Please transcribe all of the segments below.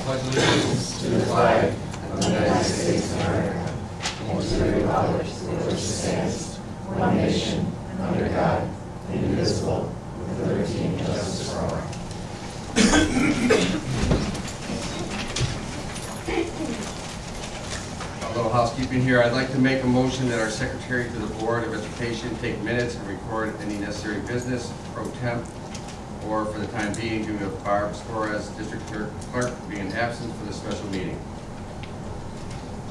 pledge allegiance to the flag of the United States of America and to the republic for which it stands, one nation, under God, indivisible, with liberty and justice for all. A little housekeeping here. I'd like to make a motion that our Secretary to the Board of Education take minutes and record any necessary business pro temp or for the time being due to Barb Torres, District Clerk, being absent for the special meeting.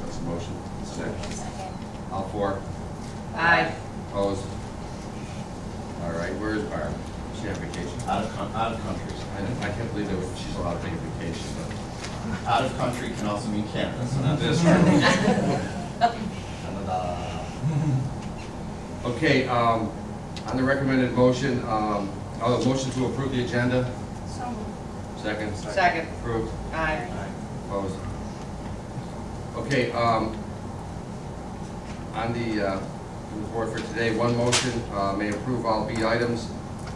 That's a motion. Second. All four? Aye. Opposed? All right. Where is Barb? Is she on vacation? Out of country. I can't believe that she's allowed to take a vacation. But Out of country can also mean Canada, so not this. okay. On the recommended motion, motion to approve the agenda. So moved. Second. Second. Approved. Aye. Opposed? Okay, on the board for today, one motion may approve all B items.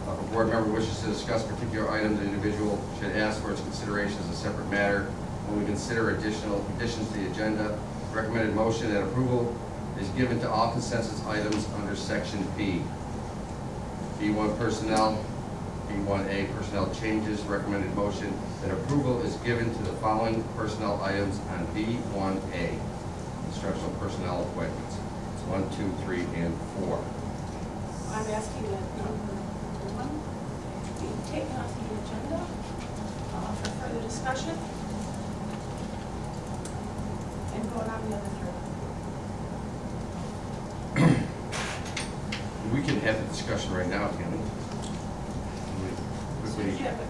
If a board member wishes to discuss a particular item, the individual should ask for its consideration as a separate matter when we consider additional additions to the agenda. Recommended motion that approval is given to all consensus items under section B. B1 personnel, B1A personnel changes. Recommended motion that approval is given to the following personnel items on B1A. Instructional personnel appointments. It's 1, 2, 3, and 4. I'm asking that number 1 be taken off the agenda for further discussion and going on the other 3. We can have the discussion right now, can we? Quickly. Yeah, but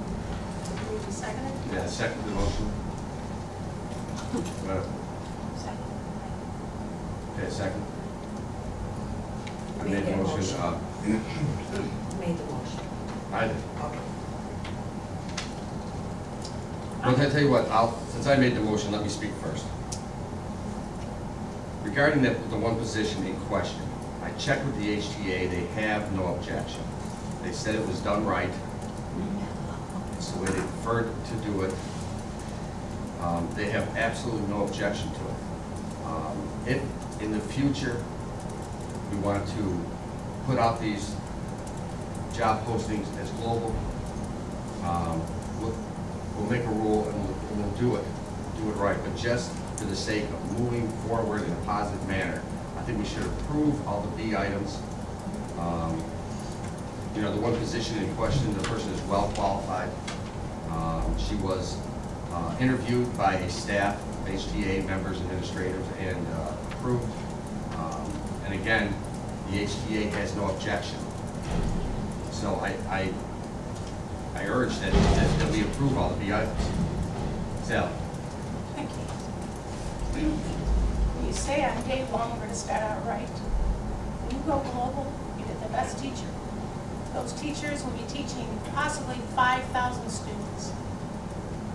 will you second it? Yeah, second the motion. Second. Okay, second. I made the motion. Made the motion. I did. Okay. Well, I tell you what, since I made the motion, let me speak first. Regarding the one position in question, I checked with the HTA, they have no objection. They said it was done right. It's the way they preferred to do it. They have absolutely no objection to it. If in the future we want to put out these job postings as global, we'll make a rule and we'll do it right. But just for the sake of moving forward in a positive manner, I think we should approve all the B items. You know, the one position in question, the person is well qualified. She was interviewed by a staff, HTA members, administrators, and approved. And again, the HTA has no objection. So I urge that we approve all the B items. Sally. Thank you. When you say on day 1 we're going to start out right, when you go global, you get the best teacher. Those teachers will be teaching possibly 5,000 students.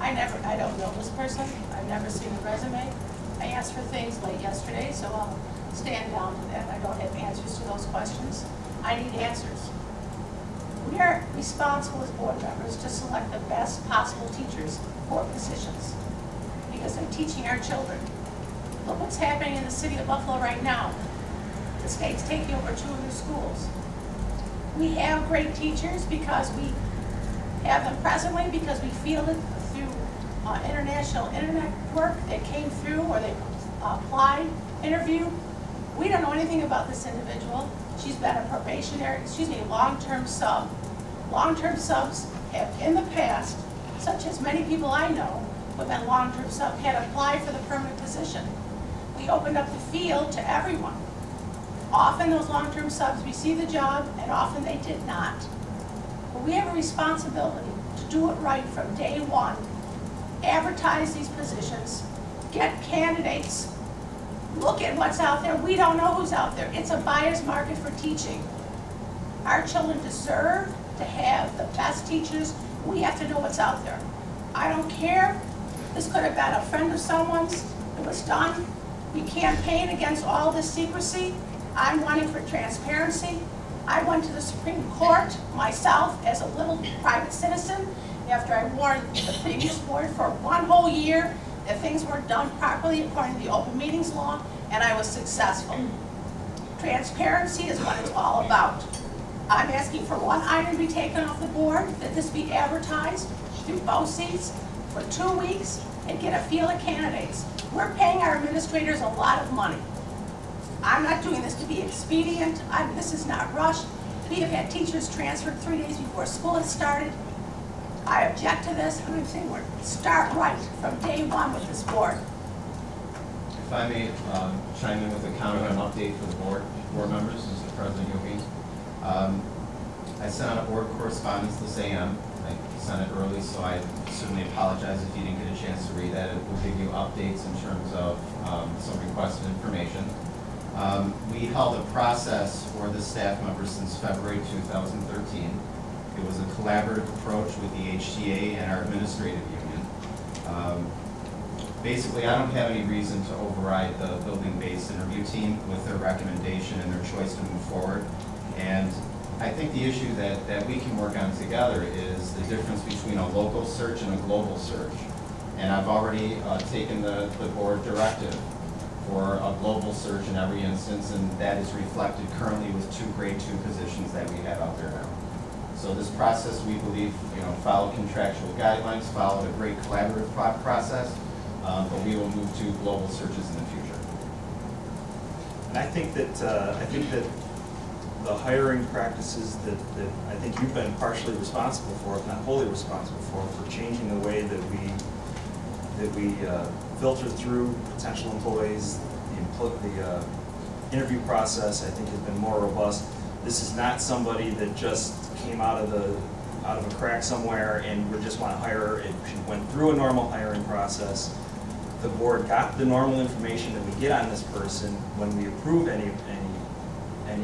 I don't know this person. I've never seen a resume. I asked for things late yesterday, so I'll stand down to that. I don't have answers to those questions. I need answers. We are responsible as board members to select the best possible teachers for positions because they're teaching our children. Look what's happening in the city of Buffalo right now. The state's taking over 200 schools. We have great teachers because we have them presently because we fielded through international internet work that came through or they applied, interview. We don't know anything about this individual. She's been a long-term sub. Long-term subs have in the past, such as many people I know who have been long-term sub, had applied for the permanent position. We opened up the field to everyone. Often those long-term subs received the job and often they did not. But we have a responsibility to do it right from day 1. Advertise these positions, get candidates, look at what's out there. We don't know who's out there. It's a buyer's market for teaching. Our children deserve to have the best teachers. We have to know what's out there. I don't care. This could have been a friend of someone's. It was done. We campaign against all this secrecy. I'm wanting for transparency. I went to the Supreme Court myself as a little private citizen after I warned the previous board for 1 whole year that things weren't done properly according to the open meetings law, and I was successful. Transparency is what it's all about. I'm asking for one item to be taken off the board, that this be advertised through BOCES for 2 weeks and get a feel of candidates. We're paying our administrators a lot of money. I'm not doing this to be expedient. This is not rushed. We have had teachers transferred 3 days before school has started. I object to this, and I'm saying we're start right from day one with this board. If I may chime in with a comment and update for the board members, as the President Yovine. I sent out a board correspondence this AM. I sent it early, so I certainly apologize if you didn't get a chance to read that. It will give you updates in terms of some requested information. We held a process for the staff members since February 2013. It was a collaborative approach with the HTA and our administrative union. Basically, I don't have any reason to override the building-based interview team with their recommendation and their choice to move forward. And I think the issue that we can work on together is the difference between a local search and a global search. And I've already taken the board directive for a global search in every instance, and that is reflected currently with 2 grade 2 positions that we have out there now. So this process, we believe, followed contractual guidelines, followed a great collaborative process, but we will move to global searches in the future. And I think that the hiring practices that I think you've been partially responsible for, if not wholly responsible for changing the way that we filter through potential employees, the interview process, I think, has been more robust. This is not somebody that just came out of a crack somewhere and we just want to hire her. She went through a normal hiring process. The board got the normal information that we get on this person when we approve any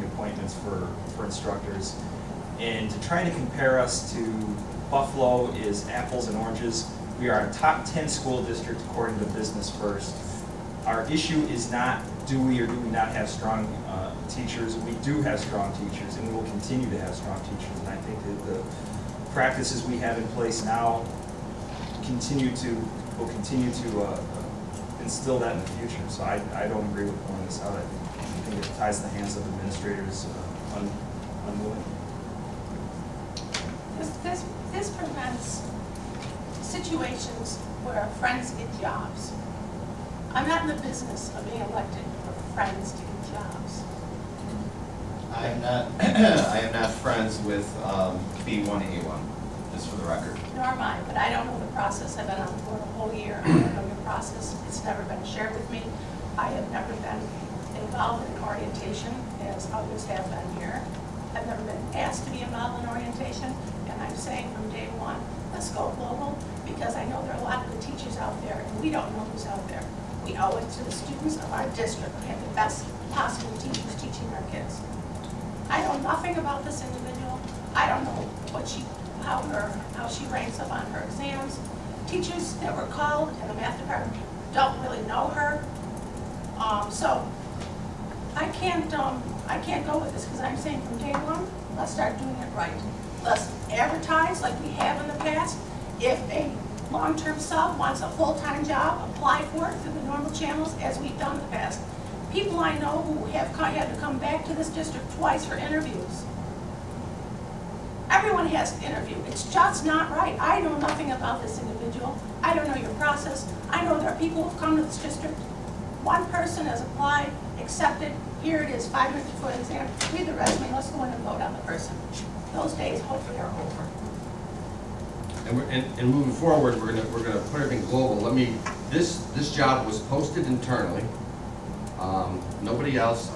appointments for instructors. And to try to compare us to Buffalo is apples and oranges. We are a top 10 school district according to Business First. Our issue is not do we or do we not have strong teachers. We do have strong teachers, and we will continue to have strong teachers. And I think that the practices we have in place now will continue to instill that in the future. So I don't agree with pulling this out. I think it ties the hands of administrators unwilling. This prevents situations where friends get jobs. I'm not in the business of being elected for friends to get jobs. I am not friends with B1A1, just for the record. Nor am I, but I don't know the process. I've been on the board a whole year. I don't know your process. It's never been shared with me. I have never been involved in orientation as others have been here. I've never been asked to be involved in orientation, and I'm saying from day one, let's go global, because I know there are a lot of good teachers out there, and we don't know who's out there. We owe it to the students of our district to have the best possible teachers teaching our kids. I know nothing about this individual. I don't know how she ranks up on her exams. Teachers that were called in the math department don't really know her. So I can't go with this, because I'm saying from day one, let's start doing it right. Let's advertise like we have in the past. If a long-term sub wants a full-time job, apply for it through the normal channels as we've done in the past. People I know who have had to come back to this district twice for interviews. Everyone has to interview. It's just not right. I know nothing about this individual. I don't know your process. I know there are people who've come to this district. One person has applied, accepted. Here it is, 5 minutes before the exam. Read the resume. Let's go in and vote on the person. Those days hopefully are over. And moving forward, we're gonna put everything global. This job was posted internally. Nobody else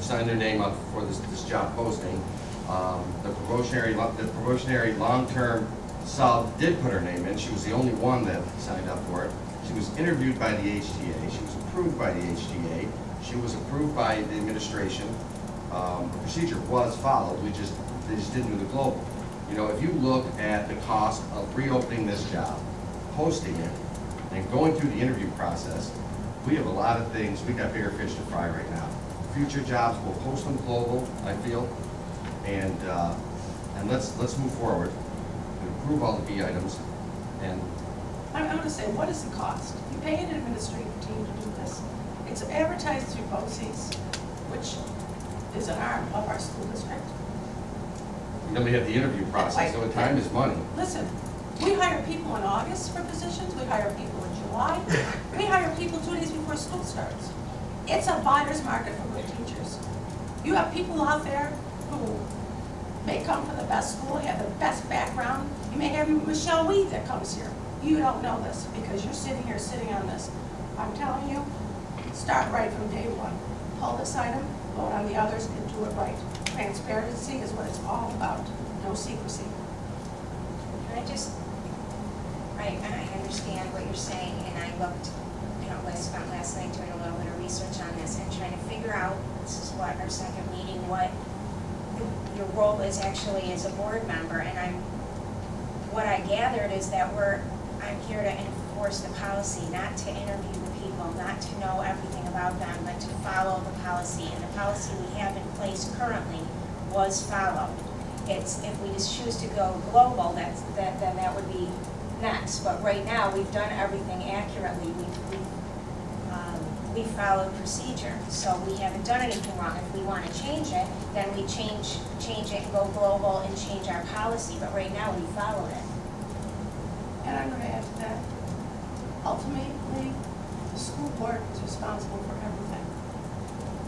signed their name up for this job posting. The probationary long-term sub did put her name in. She was the only one that signed up for it. She was interviewed by the HTA. She was approved by the HTA. She was approved by the administration. The procedure was followed. They just didn't do the global. You know, if you look at the cost of reopening this job, posting it, and going through the interview process, we have a lot of things. We got bigger fish to fry right now. Future jobs, we'll post them global, I feel, and let's move forward. approve all the B items, and I'm gonna say, what is the cost? You pay an administrative team to do this. It's advertised through BOCES, which is an arm of our school district. then we have the interview process, so time is money. Listen, we hire people in August for positions, we hire people in July, we hire people 2 days before school starts. It's a buyer's market for good teachers. You have people out there who may come from the best school, have the best background. You may have Michelle Weed that comes here. You don't know this because you're sitting here sitting on this. I'm telling you, start right from day one. Pull this item, vote on the others, and do it right. Transparency is what it's all about, no secrecy. And I understand what you're saying, and I looked, spent last night doing a little bit of research on this and trying to figure out, this is what our second meeting, what your role is actually as a board member, and what I gathered is that I'm here to enforce the policy, not to interview the people, not to know everything about them, but to follow the policy, and the policy we have in place currently was followed. If we just choose to go global, then that would be next. But right now, we've done everything accurately. We followed procedure, so we haven't done anything wrong. If we want to change it, then we change it and go global and change our policy. But right now, we followed it. And I'm going to add to that. Ultimately, the school board is responsible for everything.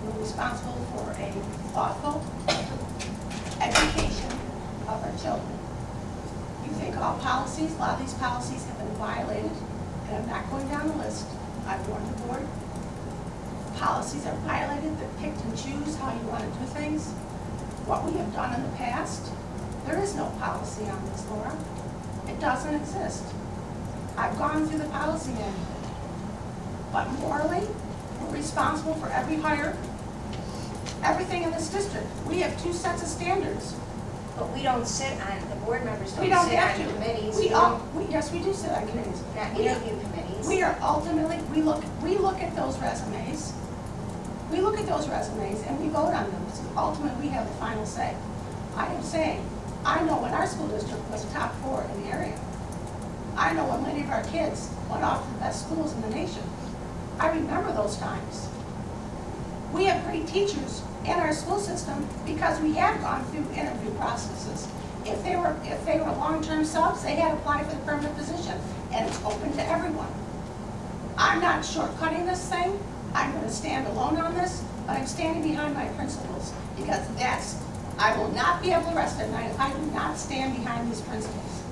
We're responsible for a thoughtful education of our children. You think all policies, a lot of these policies have been violated, and I'm not going down the list. I've warned the board. Policies are violated that pick and choose how you want to do things. What we have done in the past, there is no policy on this, Laura. It doesn't exist. I've gone through the policy manual. But morally, we're responsible for every hire, everything in this district. We have 2 sets of standards. But we don't sit on, the board members don't We don't sit have on to. committees. Yes, we do sit on committees. Not interview committees. We are ultimately, we look at those resumes. We look at those resumes and we vote on them. So ultimately, we have the final say. I am saying, I know when our school district was top 4 in the area. I know when many of our kids went off to the best schools in the nation. I remember those times. We have great teachers in our school system because we have gone through interview processes. If they were long-term subs, they had to apply for the permanent position, and it's open to everyone. I'm not shortcutting this thing. I'm going to stand alone on this, but I'm standing behind my principles because I will not be able to rest at night if I do not stand behind these principles.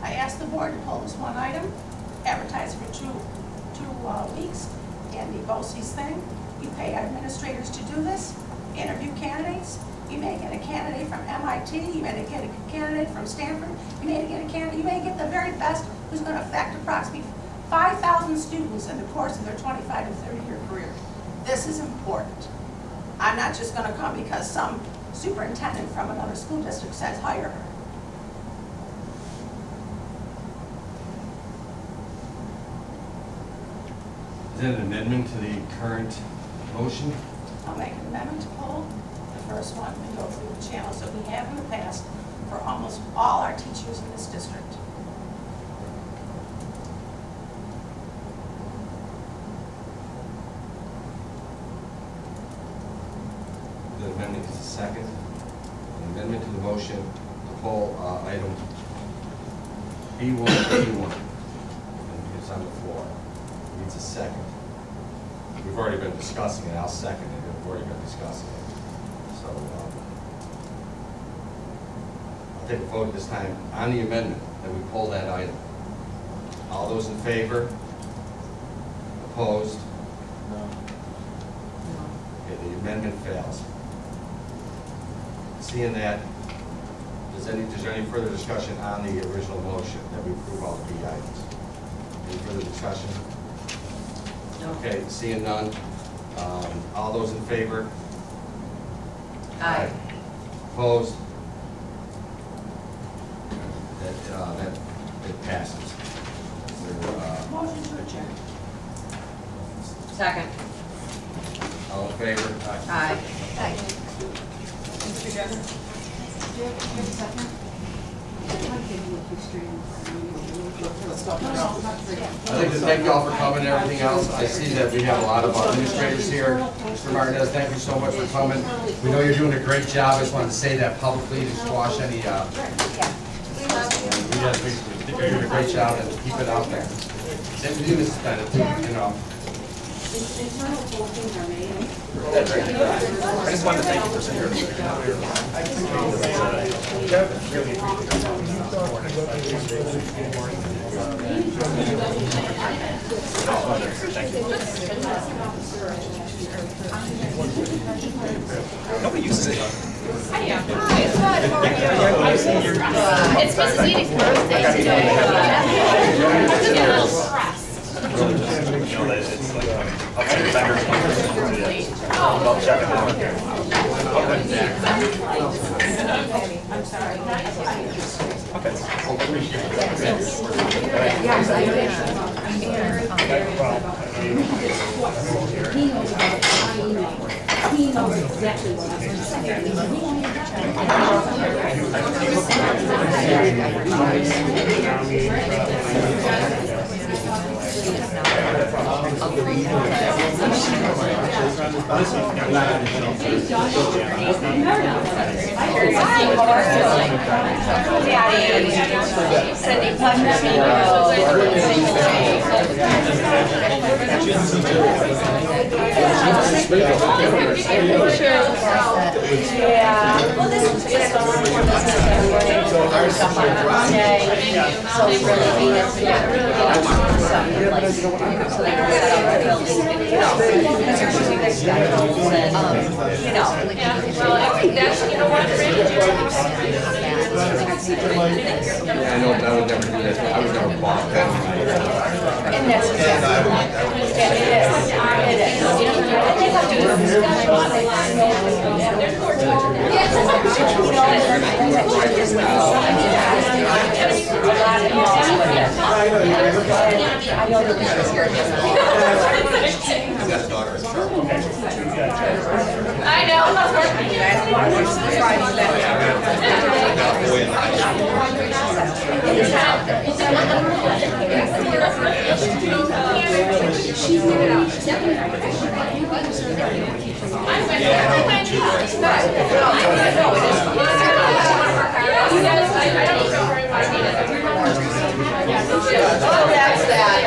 I asked the board to pull this one item, advertise for two weeks, and the BOCES thing. You pay our administrators to do this, interview candidates. You may get a candidate from MIT, you may get a candidate from Stanford, you may get the very best who's going to affect approximately 5,000 students in the course of their 25 to 30-year career. This is important. I'm not just going to come because some superintendent from another school district says hire her. Is that an amendment to the current motion? I'll make an amendment to pull the first one and go through the channels that we have in the past for almost all our teachers in this district. The amendment is a second. An amendment to the motion to pull item B1, B1. And it's on the floor. It needs a second. We've already been discussing it. I'll second it. We've already been discussing it. So I'll take a vote this time on the amendment that we pull that item. All those in favor? Opposed? No. Okay, the amendment fails. Seeing that, is there any further discussion on the original motion that we approve all the B items? Any further discussion? No. Okay, seeing none. All those in favor? Aye. Opposed? It passes. Is there, Motion to adjourn. Second. all in favor? Aye. Thank you. I'd like to thank you all for coming and everything else. I see that we have a lot of administrators here. Mr. Martinez, thank you so much for coming. We know you're doing a great job. I just wanted to say that publicly to squash any, Yeah, we love you. we think you're doing a great job and keep it out there. Same to you, Mrs. Bennett, too, you know. I just wanted to thank you for sitting here. Nobody uses it. It's Mrs. Edie's birthday today. I'm getting a little stressed. Really just, you know, that it's like outside the vendors. I'll check it out. I'm sorry. He knows about my email. He knows exactly what I'm going to say. Well, this is just so important. Stuff on Monday, so we really need it to get really stuff in place. So they can set up the building, you know, schedules and, you know. Well, I think that's, you know what, I know I would never do this, but I would never block them. and that's exactly what it is. It is. I think I'll do I know that this is here. That's daughter is sharp. I know. You guys want to try Oh, that's that.